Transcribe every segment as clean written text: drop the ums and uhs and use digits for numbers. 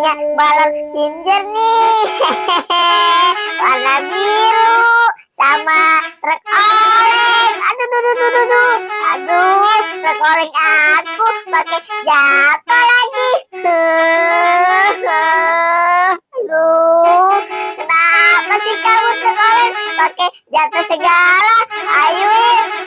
punya balon pinjer nih. Warna biru sama truk oleng. Aduh, truk oleng aku pakai jatuh lagi. Aduh, kenapa sih kamu truk oleng pakai jatuh segala? Ayo,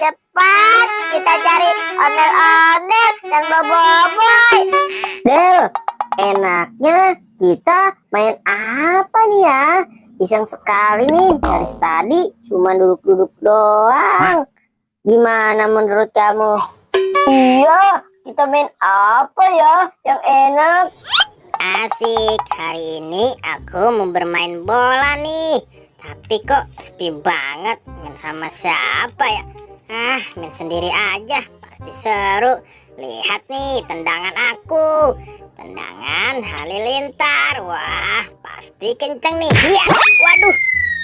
cepat kita cari ondel-ondel dan boboiboy. Del, enaknya kita main apa nih ya? Iseng sekali nih, dari tadi cuma duduk-duduk doang. Gimana menurut kamu? Iya, kita main apa ya yang enak? Asik, hari ini aku mau bermain bola nih. Tapi kok sepi banget, main sama siapa ya? Main sendiri aja, pasti seru. Lihat nih tendangan aku, tendangan halilintar. Wah, pasti kenceng nih. Iya, waduh,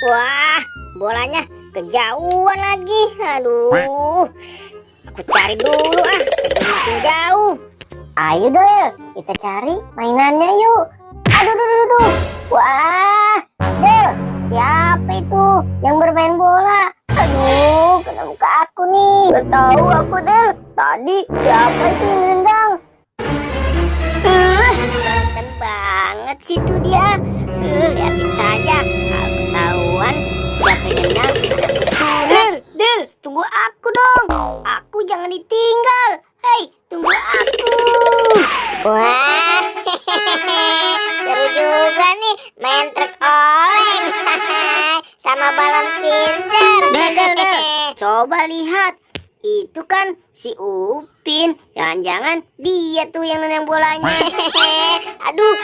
wah, bolanya kejauhan lagi. Aduh, aku cari dulu sebelum makin jauh. Ayo Del, kita cari mainannya yuk. Aduh. Wah, Del, siapa itu yang bermain bola? Aduh, kena muka aku nih. Gak tahu aku Del. Tadi siapa itu yang nendang? Ganteng banget sih tuh dia. Lihatin saja, kalau ketahuan siapa yang nendang. Del, tunggu aku dong. Aku jangan ditinggal. Hei, tunggu aku. Wah, seru juga nih main truk oleng sama balon pinjer. Del, coba lihat. Itu kan si Upin. Jangan-jangan dia tuh yang nendang bolanya. Aduh,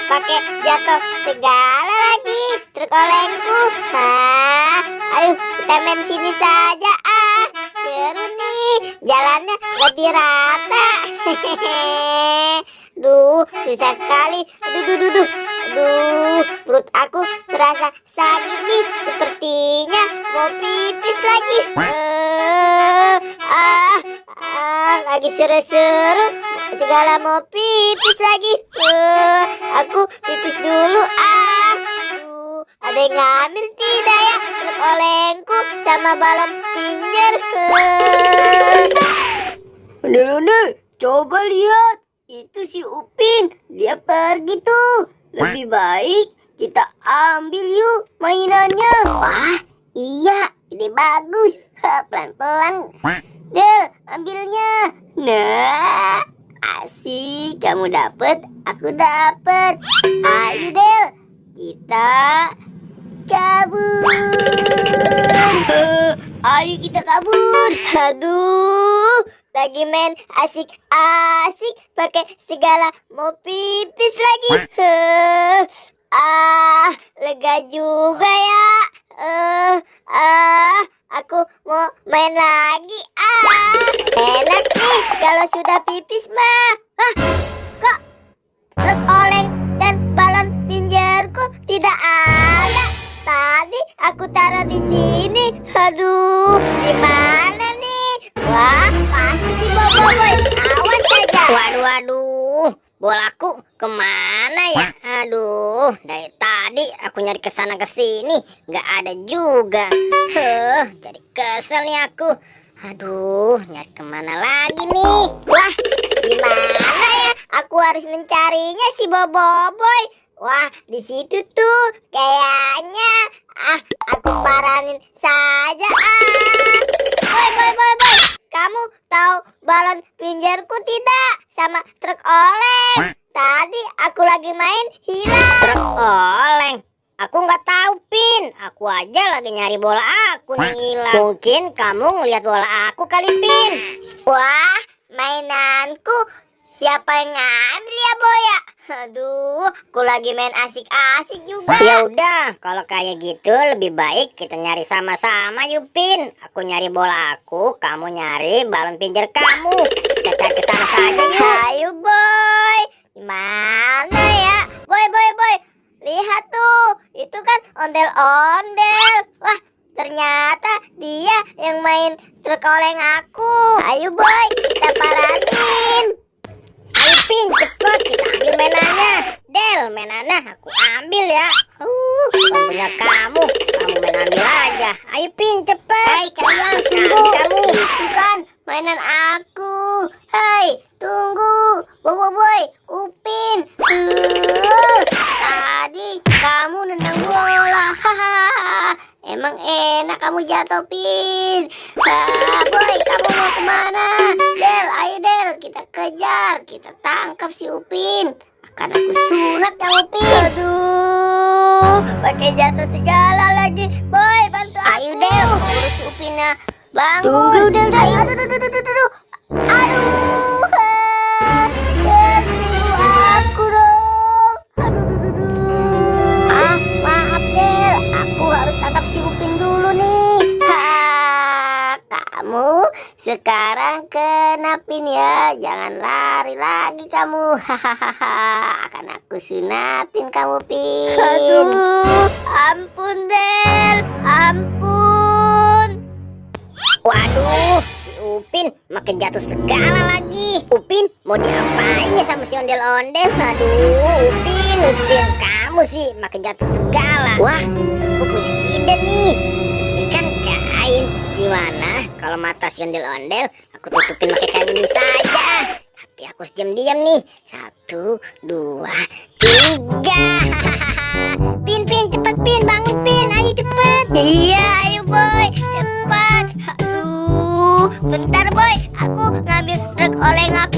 pakai jatuh segala lagi truk olengku. Ayo kita main sini saja. Seru nih, jalannya lebih rata. Duh, susah sekali. Aduh, perut aku terasa sakit nih. Sepertinya mau pipis lagi. Lagi seru-seru segala mau pipis lagi. Aku pipis dulu. Ada yang ngambil tidak ya truk olengku sama balon pinjer? Udah, coba lihat. Itu si Upin, dia pergi tuh. Lebih baik kita ambil yuk mainannya. Wah, iya, ini bagus. Pelan-pelan. Del, ambilnya. Nah, asik. Kamu dapet, aku dapet. Ayo Del, kita kabur. Ayo kita kabur. Aduh, lagi main asik-asik pakai segala mau pipis lagi. Lega juga ya. Aku mau main lagi. Enak nih kalau sudah pipis mah. Kok truk oleng dan balon pinjerku tidak ada? Tadi aku taruh di sini. Aduh, di mana nih? Wah, pasti si boboiboy. Awas saja. Waduh, bolaku kemana ya? Aduh, dari tadi aku nyari kesana kesini, nggak ada juga. Jadi kesel nih aku. Aduh, nyari kemana lagi nih? Wah, gimana ya? Aku harus mencarinya si boboiboy. Wah, di situ tuh kayaknya. Aku paranin saja. Boy. Kamu tahu balon pinjerku tidak? Sama truk oleng. Tadi aku lagi main hilang. Truk oleng. Aku nggak tahu, Pin. Aku aja lagi nyari bola aku nih hilang. Mungkin kamu ngeliat bola aku kali, Pin. Wah, mainanku siapa yang ngambil ya, Boy ya? Aduh, aku lagi main asik-asik juga. Ya udah, kalau kayak gitu lebih baik kita nyari sama-sama, Yupin. Aku nyari bola aku, kamu nyari balon pinjer kamu. Kita cari ke sana saja yuk. Ayo, Boy. Gimana ya? Boy. Lihat tuh, itu kan ondel-ondel. Wah, ternyata dia yang main truk oleng aku. Ayo, Boy, kita paranin. Ayo, Pin, cepet kita ambil mainannya. Del, mainannya aku ambil ya. Bukan punya kamu main ambil aja. Ayo Pin, cepet. Hai kalian, Sekali tunggu. kamu. Itu kan mainan aku. Hai, tunggu. Boy, Upin. Tadi kamu nendang bola. Hahaha. Emang enak kamu jatuh, Pin. Boy, kamu mau kemana? Del, ayo Del, kita kejar. Kita tangkap si Upin. Akan aku sunat kamu, Pin. Aduh, pakai jatuh segala lagi. Boy, bantu aku. Ayo Del, urus Upinnya. Bangun. Tunggu, udah. Ayo. Aduh. Del, tunggu aku dong. Ah, maaf Del, aku harus tangkap si Upin dulu nih. Kamu sekarang kena Pin ya. Jangan lari lagi kamu. Hahaha, akan aku sunatin kamu, Pin. Aduh, ampun Del, ampun. Waduh, si Upin makin jatuh segala lagi. Upin mau diapain ya sama si ondel-ondel? Aduh, Upin, kamu sih makin jatuh segala. Wah, aku punya ide nih. Ini kan kain. Gimana kalau mata si ondel-ondel aku tutupin pakai kain ini saja? Tapi aku harus diam-diam nih. 1, 2, 3. Pin, cepet Pin, bangun Pin, ayo cepet. Iya, ayo Boy, cepat. Aduh, bentar Boy, aku ngambil truk oleng aku